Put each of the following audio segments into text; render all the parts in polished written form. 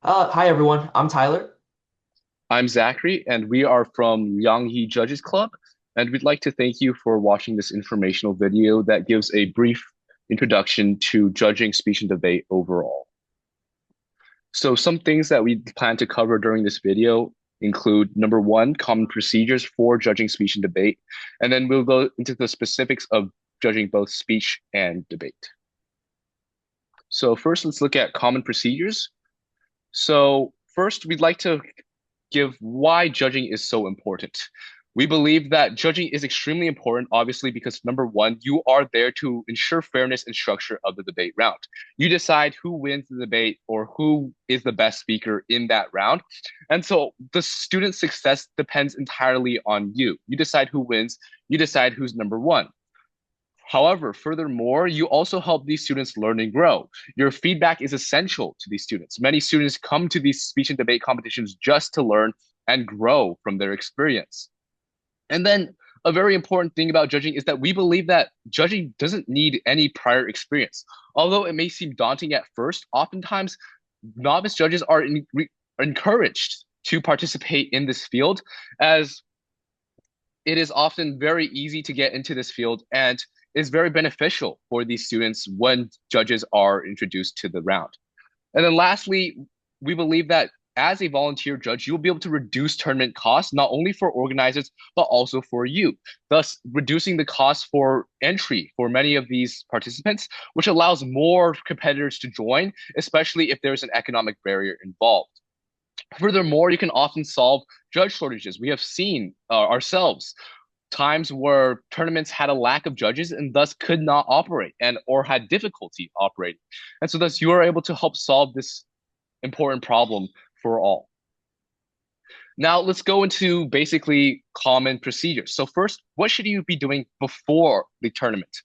Hi everyone, I'm Tyler. I'm Zachary, and we are from Yanghi Judges Club, and we'd like to thank you for watching this informational video that gives a brief introduction to judging speech and debate overall. So some things that we plan to cover during this video include number one, common procedures for judging speech and debate, and then we'll go into the specifics of judging both speech and debate. So first, let's look at common procedures. So first, we'd like to give why judging is so important. We believe that judging is extremely important, obviously, because number one, you are there to ensure fairness and structure of the debate round. You decide who wins the debate or who is the best speaker in that round. And so the student's success depends entirely on you. You decide who wins, you decide who's number one. However, furthermore, you also help these students learn and grow. Your feedback is essential to these students. Many students come to these speech and debate competitions just to learn and grow from their experience. And then a very important thing about judging is that we believe that judging doesn't need any prior experience. Although it may seem daunting at first, oftentimes novice judges are encouraged to participate in this field as it is often very easy to get into this field and is very beneficial for these students when judges are introduced to the round. And then lastly, we believe that as a volunteer judge, you'll be able to reduce tournament costs, not only for organizers, but also for you, thus reducing the cost for entry for many of these participants, which allows more competitors to join, especially if there's an economic barrier involved. Furthermore, you can often solve judge shortages. We have seen ourselves times where tournaments had a lack of judges and thus could not operate and or had difficulty operating. And so thus you are able to help solve this important problem for all. Now let's go into basically common procedures. So first, what should you be doing before the tournament?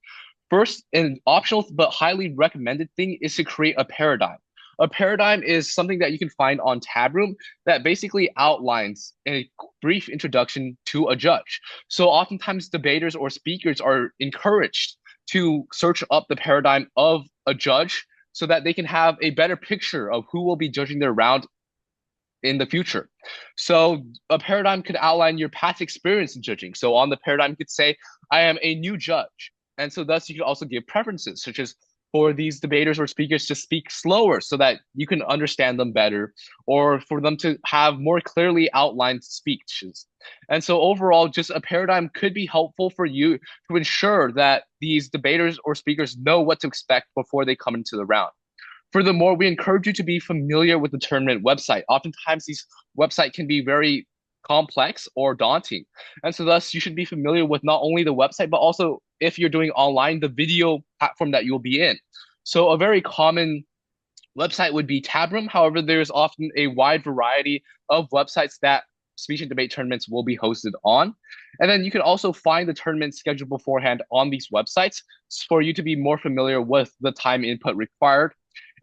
First, an optional but highly recommended thing is to create a paradigm. A paradigm is something that you can find on Tabroom that basically outlines a brief introduction to a judge. So oftentimes debaters or speakers are encouraged to search up the paradigm of a judge so that they can have a better picture of who will be judging their round in the future. So a paradigm could outline your past experience in judging. So on the paradigm, you could say, I am a new judge. And so thus you could also give preferences, such as for these debaters or speakers to speak slower so that you can understand them better, or for them to have more clearly outlined speeches. And so overall, just a paradigm could be helpful for you to ensure that these debaters or speakers know what to expect before they come into the round. Furthermore, we encourage you to be familiar with the tournament website. Oftentimes, these website can be very complex or daunting. And so thus you should be familiar with not only the website, but also if you're doing online, the video platform that you'll be in. So a very common website would be Tabroom. However, there's often a wide variety of websites that speech and debate tournaments will be hosted on. And then you can also find the tournament scheduled beforehand on these websites for you to be more familiar with the time input required.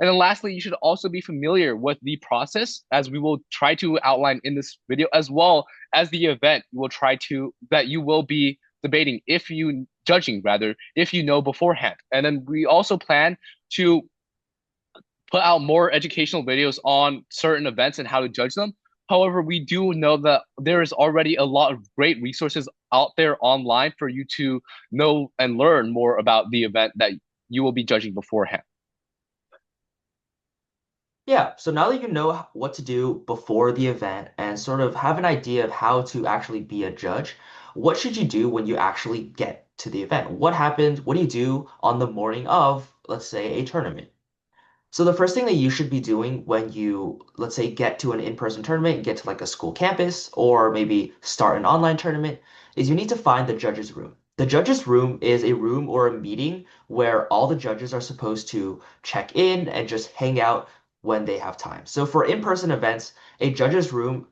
And then lastly, you should also be familiar with the process as we will try to outline in this video, as well as the event you will try to that you will be debating if you judging rather if you know beforehand. And then we also plan to put out more educational videos on certain events and how to judge them. However, we do know that there is already a lot of great resources out there online for you to know and learn more about the event that you will be judging beforehand. Yeah, so now that you know what to do before the event and sort of have an idea of how to actually be a judge, what should you do when you actually get to the event? What happens? What do you do on the morning of, let's say, a tournament? So the first thing that you should be doing when you, let's say, get to an in-person tournament, get to like a school campus, or maybe start an online tournament, is you need to find the judges' room. The judges' room is a room or a meeting where all the judges are supposed to check in and just hang out when they have time. So for in-person events, a judges' room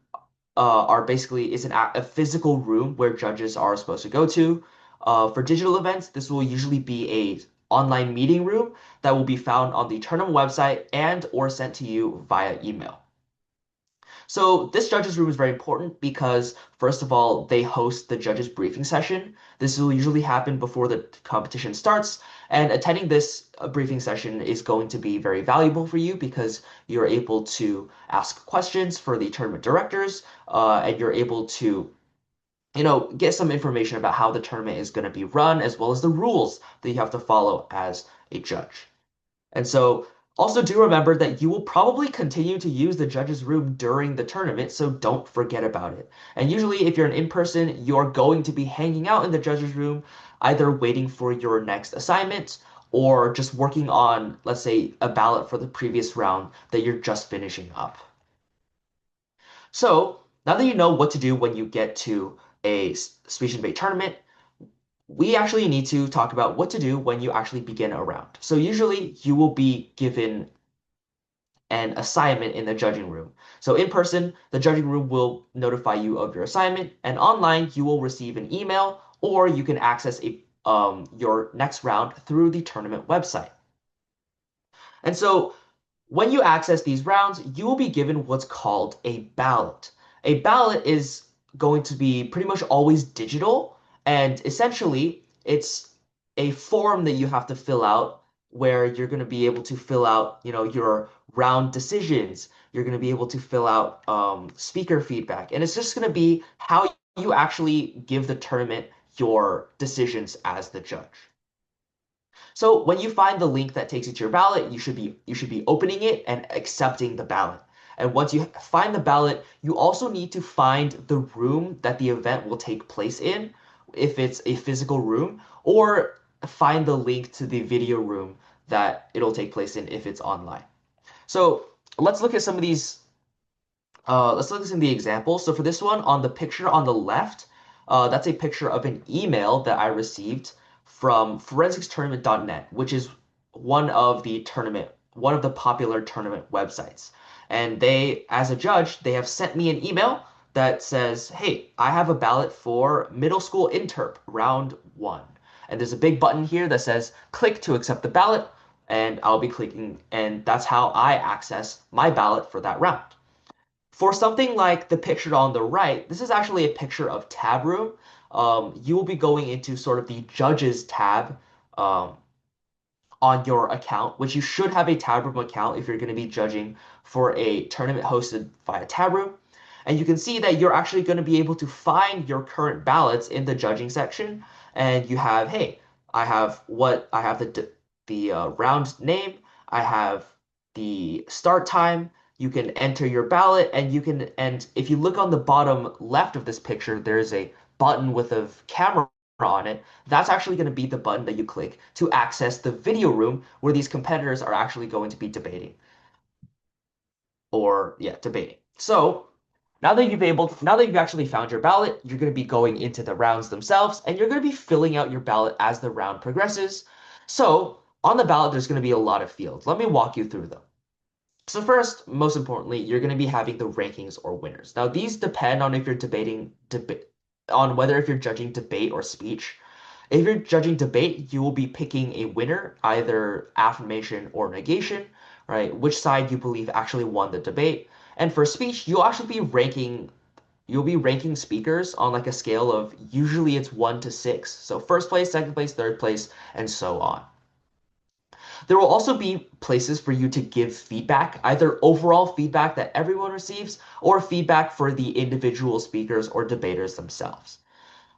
are basically is a physical room where judges are supposed to go to. For digital events, this will usually be a online meeting room that will be found on the tournament website and or sent to you via email. So this judges room is very important because, first of all, they host the judges briefing session. This will usually happen before the competition starts, and attending this briefing session is going to be very valuable for you because you're able to ask questions for the tournament directors, and you're able to, get some information about how the tournament is going to be run, as well as the rules that you have to follow as a judge. And so also do remember that you will probably continue to use the judge's room during the tournament, so don't forget about it. And usually if you're an in-person, you're going to be hanging out in the judge's room, either waiting for your next assignment or just working on, let's say, a ballot for the previous round that you're just finishing up. So now that you know what to do when you get to a speech and debate tournament, we actually need to talk about what to do when you actually begin a round. So usually you will be given an assignment in the judging room. So in person, the judging room will notify you of your assignment, and online you will receive an email or you can access your next round through the tournament website. And so when you access these rounds, you will be given what's called a ballot. A ballot is going to be pretty much always digital, and essentially it's a form that you have to fill out where you're going to be able to fill out, your round decisions. You're going to be able to fill out speaker feedback, and it's just going to be how you actually give the tournament your decisions as the judge. So when you find the link that takes you to your ballot, you should be opening it and accepting the ballot. And once you find the ballot, you also need to find the room that the event will take place in, if it's a physical room, or find the link to the video room that it'll take place in if it's online. So let's look at some of these let's look at some of the examples. So for this one, on the picture on the left, that's a picture of an email that I received from forensicstournament.net, which is one of the popular tournament websites. And they, as a judge, they have sent me an email that says, "Hey, I have a ballot for middle school interp round one." And there's a big button here that says, "Click to accept the ballot." And I'll be clicking, and that's how I access my ballot for that round. For something like the picture on the right, this is actually a picture of tab room. You will be going into sort of the judges tab um, on your account, which you should have a tab room account if you're going to be judging for a tournament hosted via tab room. And you can see that you're actually going to be able to find your current ballots in the judging section. And you have, hey, I have the round name, I have the start time. You can enter your ballot, and if you look on the bottom left of this picture, there's a button with a camera on it. That's actually going to be the button that you click to access the video room where these competitors are actually going to be debating or yeah, debating. So now that you've actually found your ballot, you're going to be going into the rounds themselves, and you're going to be filling out your ballot as the round progresses. So on the ballot, there's going to be a lot of fields. Let me walk you through them. So first, most importantly, you're going to be having the rankings or winners. Now, these depend on if you're on whether if you're judging debate or speech. If you're judging debate, you will be picking a winner, either affirmation or negation, right? Which side you believe actually won the debate. And for speech, you'll be ranking speakers on like a scale of usually it's 1 to 6. So first place, second place, third place, and so on. There will also be places for you to give feedback, either overall feedback that everyone receives or feedback for the individual speakers or debaters themselves.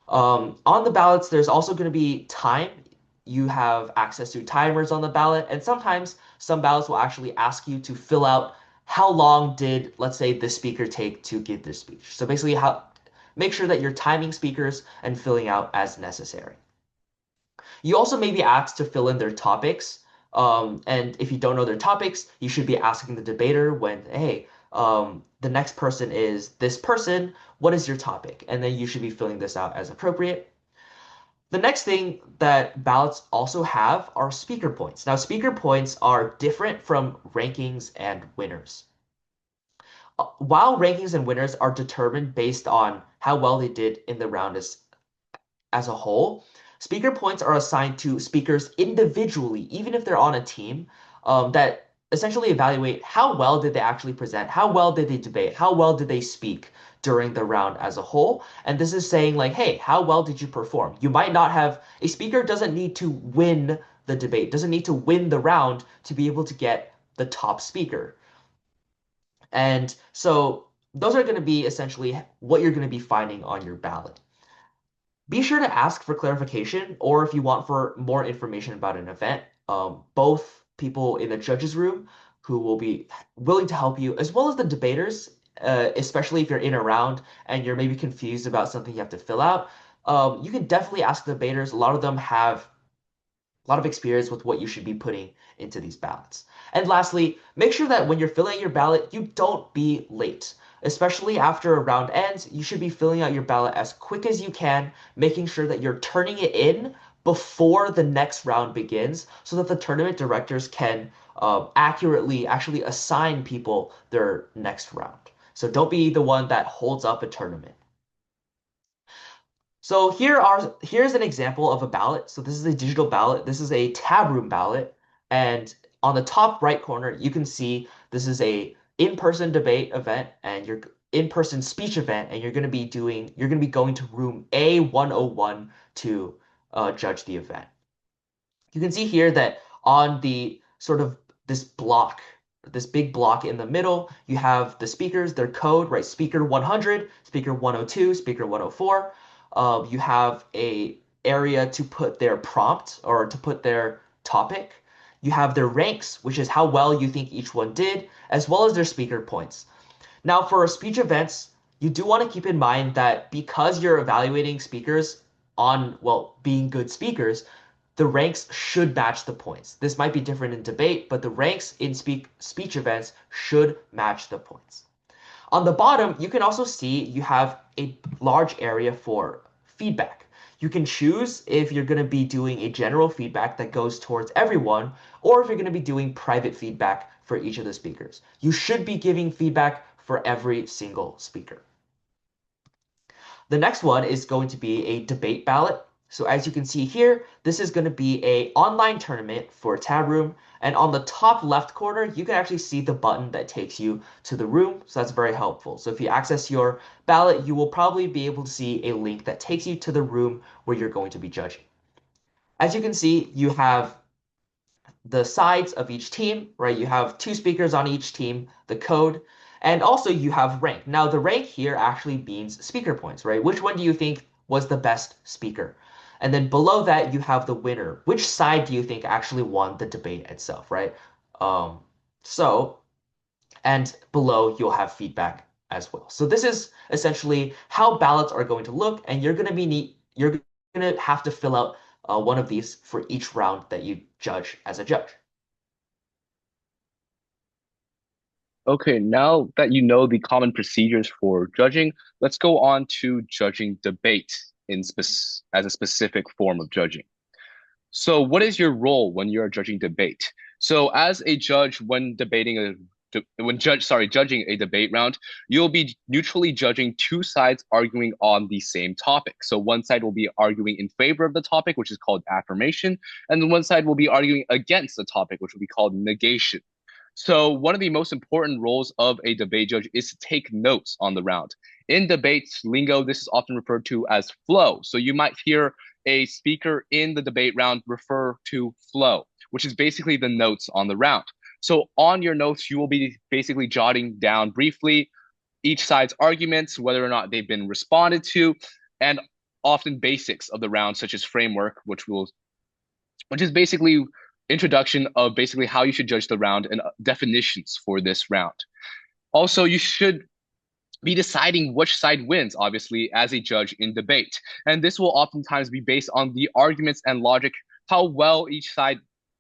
On the ballots, there's also going to be time. You have access to timers on the ballot, and sometimes some ballots will actually ask you to fill out how long did, let's say, the speaker take to give this speech. So basically, make sure that you're timing speakers and filling out as necessary. You also may be asked to fill in their topics. And if you don't know their topics, you should be asking the debater when, hey, the next person is this person. What is your topic? And then you should be filling this out as appropriate. The next thing that ballots also have are speaker points. Now, speaker points are different from rankings and winners. While rankings and winners are determined based on how well they did in the round as a whole, speaker points are assigned to speakers individually, even if they're on a team, that essentially evaluate how well did they actually present, how well did they debate, how well did they speak during the round as a whole. And this is saying like, hey, how well did you perform? You might not have, a speaker doesn't need to win the debate, doesn't need to win the round to be able to get the top speaker. And so those are going to be essentially what you're going to be finding on your ballot. Be sure to ask for clarification, or if you want for more information about an event, both people in the judges room who will be willing to help you, as well as the debaters, especially if you're in a round and you're maybe confused about something you have to fill out. You can definitely ask the debaters. A lot of them have a lot of experience with what you should be putting into these ballots. And lastly, make sure that when you're filling out your ballot, you don't be late. Especially after a round ends, you should be filling out your ballot as quick as you can, making sure that you're turning it in before the next round begins so that the tournament directors can accurately actually assign people their next round. So don't be the one that holds up a tournament. So here's an example of a ballot. So this is a digital ballot. This is a tab room ballot. And on the top right corner, you can see this is a in-person debate event and your in-person speech event, and you're going to be going to room A101 to judge the event. You can see here that on the sort of this block, this big block in the middle, you have the speakers, their code, right? Speaker 100, speaker 102, speaker 104. You have a area to put their prompt or to put their topic. You have their ranks, which is how well you think each one did, as well as their speaker points. Now, for speech events, you do want to keep in mind that because you're evaluating speakers on, well, being good speakers, the ranks should match the points. This might be different in debate, but the ranks in speech events should match the points. On the bottom, you can also see you have a large area for feedback. You can choose if you're going to be doing a general feedback that goes towards everyone, or if you're going to be doing private feedback for each of the speakers. You should be giving feedback for every single speaker. The next one is going to be a debate ballot. So as you can see here, this is going to be a online tournament for Tab Room. And on the top left corner, you can actually see the button that takes you to the room. So that's very helpful. So if you access your ballot, you will probably be able to see a link that takes you to the room where you're going to be judging. As you can see, you have the sides of each team, right? You have two speakers on each team, the code, and also you have rank. Now, the rank here actually means speaker points, right? Which one do you think was the best speaker? And then below that, you have the winner. Which side do you think actually won the debate itself, right? Um, so, and below you'll have feedback as well. So this is essentially how ballots are going to look, and you're going to have to fill out one of these for each round that you judge as a judge. Okay, now that you know the common procedures for judging, let's go on to judging debate as a specific form of judging. So, what is your role when you're judging debate? So, as a judge, when judging a debate round, you'll be neutrally judging two sides arguing on the same topic. So, one side will be arguing in favor of the topic, which is called affirmation, and then one side will be arguing against the topic, which will be called negation. So, one of the most important roles of a debate judge is to take notes on the round. In debate lingo, this is often referred to as flow. So, you might hear a speaker in the debate round refer to flow, which is basically the notes on the round. So, on your notes, you will be basically jotting down briefly each side's arguments, whether or not they've been responded to, and often basics of the round, such as framework, which is basically introduction of basically how you should judge the round and definitions for this round. Also, you should be deciding which side wins, obviously, as a judge in debate. And this will oftentimes be based on the arguments and logic, how well each side,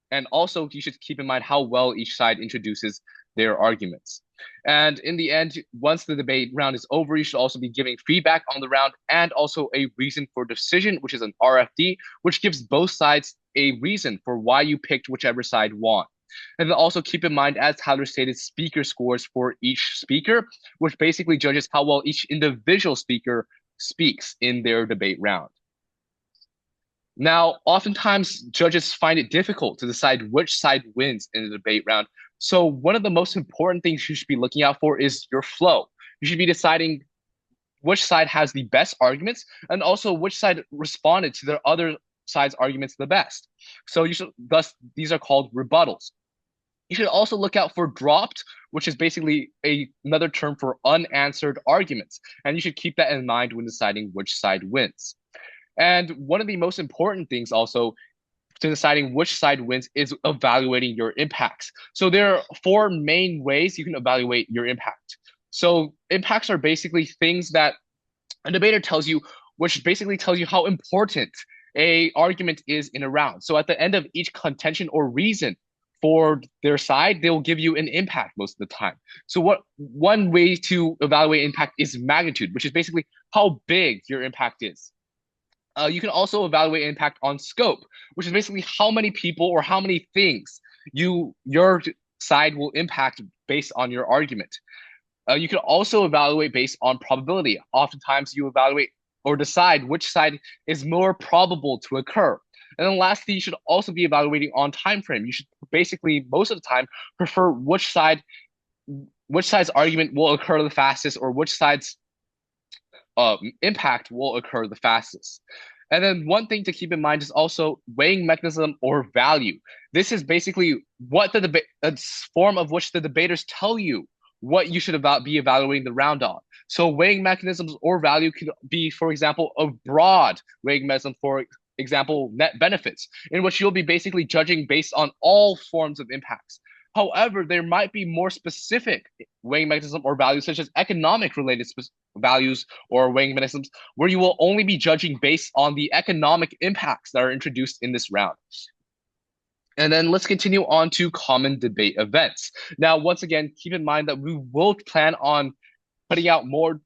and also you should keep in mind how well each side introduces their arguments. And in the end, once the debate round is over, you should also be giving feedback on the round and also a reason for decision, which is an RFD, which gives both sides a reason for why you picked whichever side won. And then also keep in mind, as Tyler stated, speaker scores for each speaker, which basically judges how well each individual speaker speaks in their debate round. Now, oftentimes judges find it difficult to decide which side wins in the debate round So one of the most important things you should be looking out for is your flow. You should be deciding which side has the best arguments and also which side responded to their other side's arguments the best. So you should thus these are called rebuttals. You should also look out for dropped, which is basically another term for unanswered arguments. And you should keep that in mind when deciding which side wins. And one of the most important things also to deciding which side wins is evaluating your impacts. So there are four main ways you can evaluate your impact. So impacts are basically things that a debater tells you, which basically tells you how important a argument is in a round. So at the end of each contention or reason for their side, they will give you an impact most of the time. So what one way to evaluate impact is magnitude, which is basically how big your impact is. You can also evaluate impact on scope, which is basically how many people or how many things your side will impact based on your argument. You can also evaluate based on probability. Oftentimes, you evaluate or decide which side is more probable to occur. And then lastly, you should also be evaluating on time frame. You should basically most of the time prefer which side's argument will occur the fastest or which side's impact will occur the fastest. And then one thing to keep in mind is also weighing mechanism or value. This is basically what the debate, a form of which the debaters tell you what you should be evaluating the round on. So weighing mechanisms or value could be, for example, a broad weighing mechanism, for example, net benefits, in which you'll be basically judging based on all forms of impacts. However, there might be more specific weighing mechanism or values, such as economic related values or weighing mechanisms, where you will only be judging based on the economic impacts that are introduced in this round. And then let's continue on to common debate events. Now, once again, keep in mind that we will plan on putting out more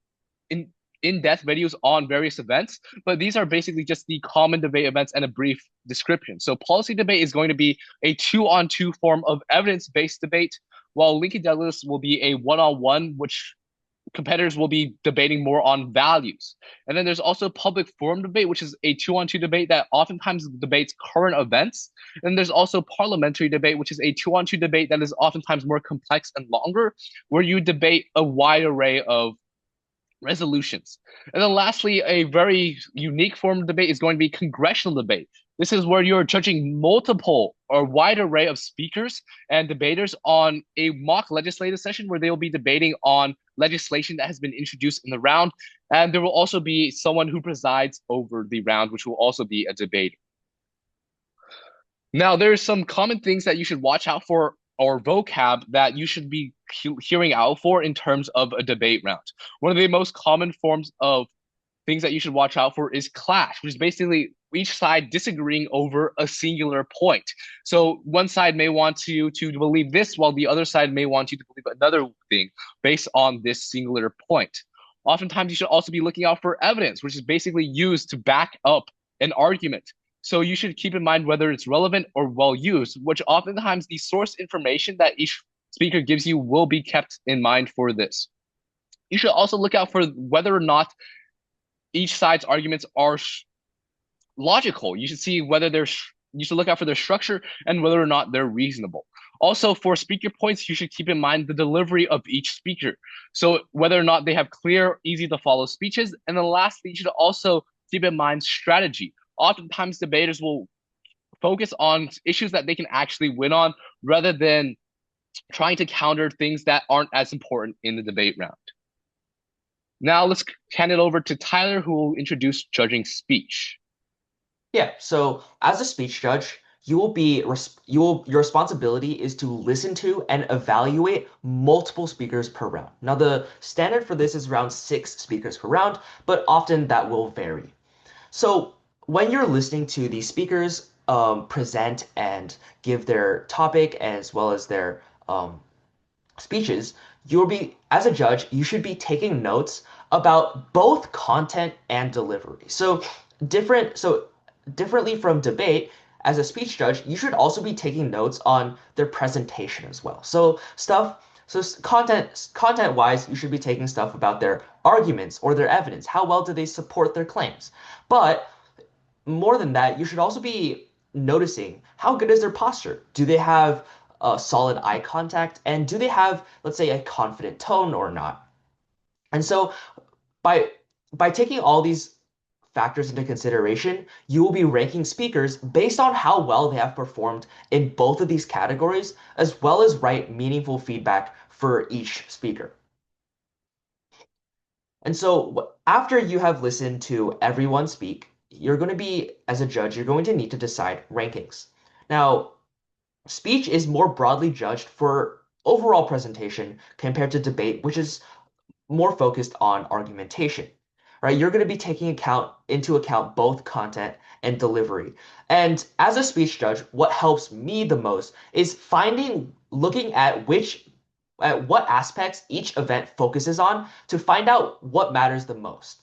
in in-depth videos on various events, but these are basically just the common debate events and a brief description. So policy debate is going to be a two-on-two form of evidence-based debate, while Lincoln Douglas will be a one-on-one, which competitors will be debating more on values. And then there's also public forum debate, which is a two-on-two debate that oftentimes debates current events. And there's also parliamentary debate, which is a two-on-two debate that is oftentimes more complex and longer, where you debate a wide array of resolutions. And then lastly, a very unique form of debate is going to be congressional debate. This is where you're judging multiple or wide array of speakers and debaters on a mock legislative session where they will be debating on legislation that has been introduced in the round. And there will also be someone who presides over the round, which will also be a debate. Now, there's some common things that you should watch out for or vocab that you should be hearing out for in terms of a debate round. One of the most common forms of things that you should watch out for is clash, which is basically each side disagreeing over a singular point. So one side may want you to believe this, while the other side may want you to believe another thing based on this singular point. Oftentimes, you should also be looking out for evidence, which is basically used to back up an argument. So you should keep in mind whether it's relevant or well used, which oftentimes the source information that each speaker gives you will be kept in mind for this. You should also look out for whether or not each side's arguments are logical. You should see whether you should look out for their structure and whether or not they're reasonable. Also, for speaker points, you should keep in mind the delivery of each speaker. So whether or not they have clear, easy to follow speeches. And then lastly, you should also keep in mind strategy. Oftentimes, debaters will focus on issues that they can actually win on rather than trying to counter things that aren't as important in the debate round. Now let's hand it over to Tyler, who will introduce judging speech. Yeah, so as a speech judge, your responsibility is to listen to and evaluate multiple speakers per round. Now the standard for this is around 6 speakers per round, but often that will vary. So when you're listening to the speakers present and give their topic as well as their speeches, as a judge, you should be taking notes about both content and delivery. Differently from debate, as a speech judge, you should also be taking notes on their presentation as well. Content wise, you should be taking stuff about their arguments or their evidence. How well do they support their claims? But more than that, you should also be noticing how good is their posture? Do they have solid eye contact, and do they have, let's say, a confident tone or not? And so by by taking all these factors into consideration, you will be ranking speakers based on how well they have performed in both of these categories, as well as write meaningful feedback for each speaker. And so after you have listened to everyone speak, you're going to be, as a judge, you're going to need to decide rankings. Now, speech is more broadly judged for overall presentation compared to debate, which is more focused on argumentation, right? You're going to be taking into account both content and delivery. And as a speech judge, what helps me the most is looking at what aspects each event focuses on to find out what matters the most.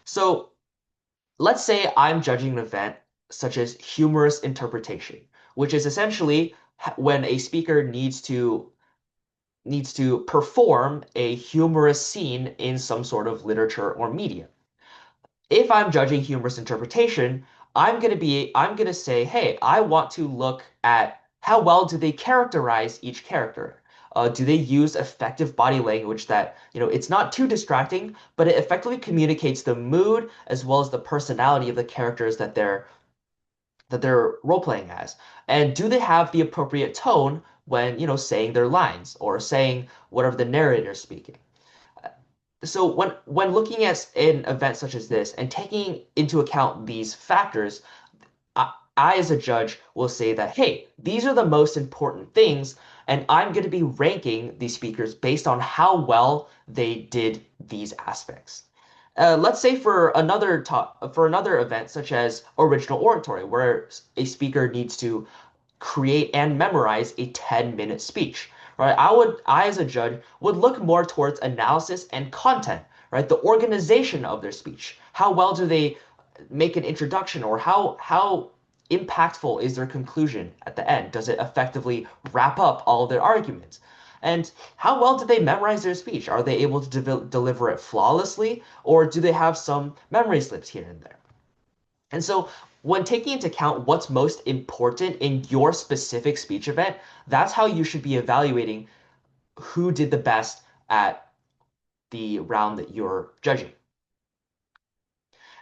So let's say I'm judging an event such as humorous interpretation, which is essentially when a speaker needs to perform a humorous scene in some sort of literature or media. If I'm judging humorous interpretation, I'm going to say, "Hey, I want to look at how well do they characterize each character? Do they use effective body language that, it's not too distracting, but it effectively communicates the mood as well as the personality of the characters that they're role playing as? And do they have the appropriate tone when, saying their lines or saying whatever the narrator is speaking?" So when looking at an event such as this and taking into account these factors, I as a judge will say that, hey, these are the most important things, and I'm going to be ranking these speakers based on how well they did these aspects. Let's say for another event such as original oratory, where a speaker needs to create and memorize a 10-minute speech, right? I as a judge would look more towards analysis and content, right? The organization of their speech. How well do they make an introduction, or how impactful is their conclusion at the end? Does it effectively wrap up all their arguments? And how well do they memorize their speech? Are they able to deliver it flawlessly, or do they have some memory slips here and there? And so, when taking into account what's most important in your specific speech event, that's how you should be evaluating who did the best at the round that you're judging.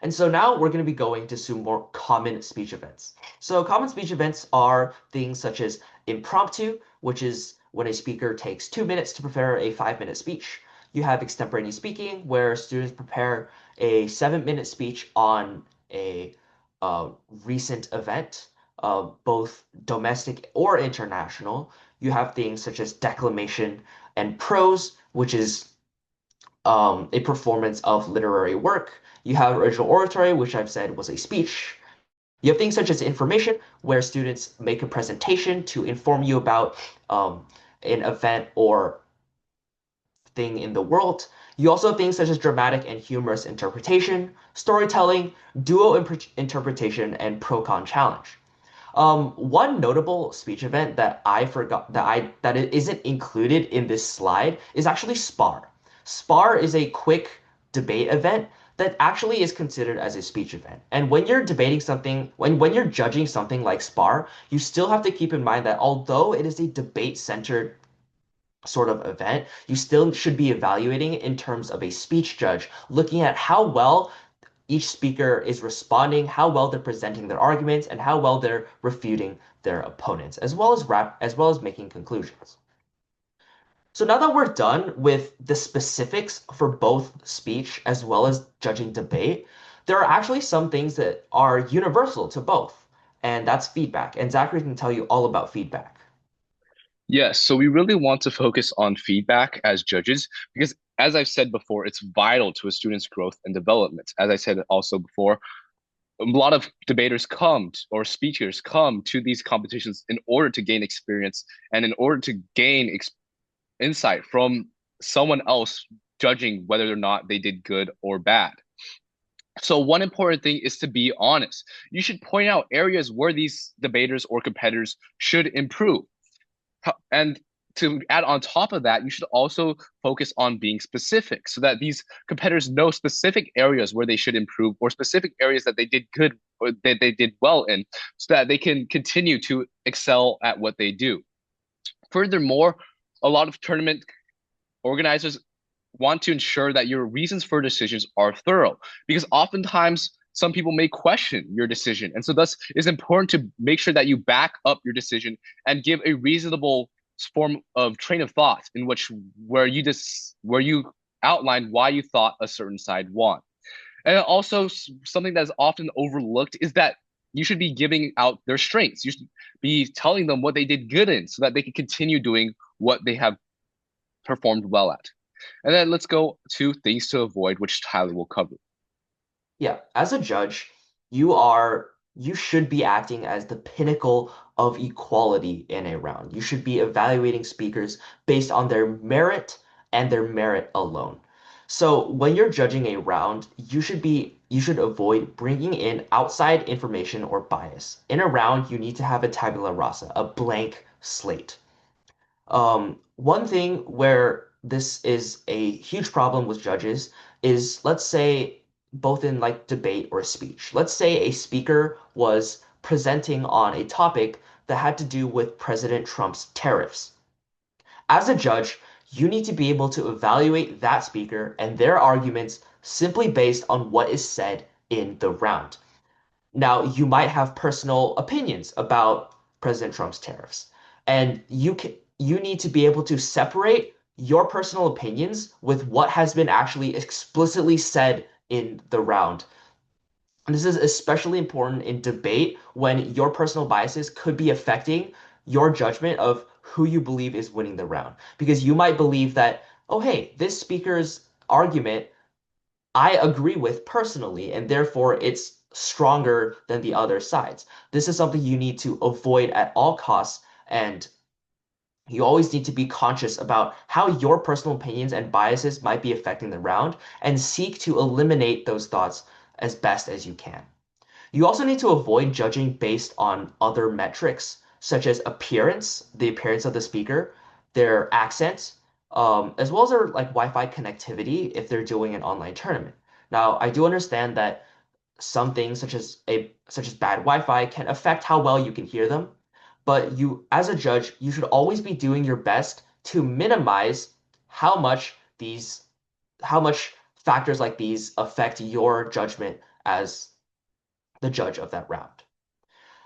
And so now we're going to be going to some more common speech events. So common speech events are things such as impromptu, which is when a speaker takes 2 minutes to prepare a 5-minute speech. You have extemporaneous speaking, where students prepare a 7-minute speech on a recent event, both domestic or international. You have things such as declamation and prose, which is a performance of literary work. You have original oratory, which I've said was a speech. You have things such as information, where students make a presentation to inform you about an event or thing in the world. You also have things such as dramatic and humorous interpretation, storytelling, duo interpretation, and pro-con challenge. One notable speech event that I forgot that it isn't included in this slide is actually SPAR. SPAR is a quick debate event that actually is considered as a speech event. And when you're debating something, when you're judging something like SPAR, you still have to keep in mind that although it is a debate-centered sort of event, you still should be evaluating it in terms of a speech judge, looking at how well each speaker is responding, how well they're presenting their arguments, and how well they're refuting their opponents, as well as making conclusions. So now that we're done with the specifics for both speech as well as judging debate, there are actually some things that are universal to both, and that's feedback. And Zachary can tell you all about feedback. Yes, so we really want to focus on feedback as judges because, as I've said before, it's vital to a student's growth and development. As I said also before, a lot of debaters or speakers come to these competitions in order to gain experience and in order to gain insight from someone else judging whether or not they did good or bad. So one important thing is to be honest. You should point out areas where these debaters or competitors should improve. And to add on top of that, you should also focus on being specific so that these competitors know specific areas where they should improve or specific areas that they did good or that they did well in so that they can continue to excel at what they do. Furthermore, a lot of tournament organizers want to ensure that your reasons for decisions are thorough because oftentimes some people may question your decision. And so thus it's important to make sure that you back up your decision and give a reasonable form of train of thought in which where you outline why you thought a certain side won. And also something that is often overlooked is that you should be giving out their strengths. You should be telling them what they did good in so that they can continue doing what they have performed well at. And then let's go to things to avoid, which Tyler will cover. Yeah, as a judge, you should be acting as the pinnacle of equality in a round. You should be evaluating speakers based on their merit and their merit alone. So when you're judging a round, you should avoid bringing in outside information or bias. In a round, you need to have a tabula rasa, a blank slate. One thing where this is a huge problem with judges is, let's say, both in like debate or speech. Let's say a speaker was presenting on a topic that had to do with President Trump's tariffs. As a judge, you need to be able to evaluate that speaker and their arguments simply based on what is said in the round. Now, you might have personal opinions about President Trump's tariffs, and you need to be able to separate your personal opinions with what has been actually explicitly said in the round. And this is especially important in debate when your personal biases could be affecting your judgment of who you believe is winning the round. Because you might believe that, oh, hey, this speaker's argument I agree with personally, and therefore it's stronger than the other sides. This is something you need to avoid at all costs, and you always need to be conscious about how your personal opinions and biases might be affecting the round and seek to eliminate those thoughts as best as you can. You also need to avoid judging based on other metrics, such as appearance, the appearance of the speaker, their accent, as well as their like Wi-Fi connectivity if they're doing an online tournament. Now, I do understand that some things such as bad Wi-Fi can affect how well you can hear them, but you as a judge, you should always be doing your best to minimize how much these how much factors like these affect your judgment as the judge of that round.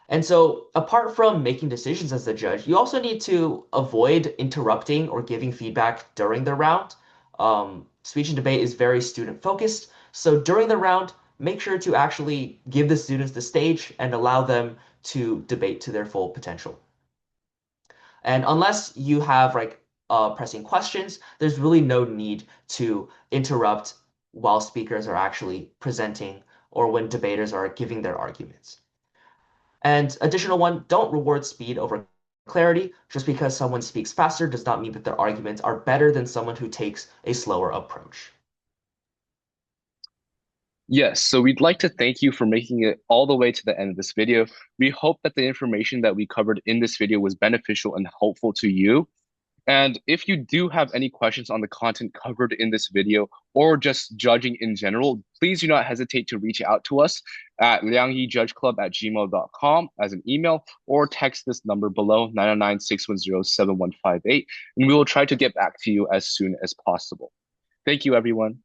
And so, apart from making decisions as the judge, you also need to avoid interrupting or giving feedback during the round. Speech and debate is very student focused. So, during the round, make sure to actually give the students the stage and allow them to debate to their full potential. And unless you have like pressing questions, there's really no need to interrupt while speakers are actually presenting or when debaters are giving their arguments. And additional one, don't reward speed over clarity. Just because someone speaks faster does not mean that their arguments are better than someone who takes a slower approach. Yes, so we'd like to thank you for making it all the way to the end of this video. We hope that the information that we covered in this video was beneficial and helpful to you. And if you do have any questions on the content covered in this video or just judging in general, please do not hesitate to reach out to us at liangyijudgeclub@gmail.com as an email or text this number below 909-610-7158, and we will try to get back to you as soon as possible. Thank you, everyone.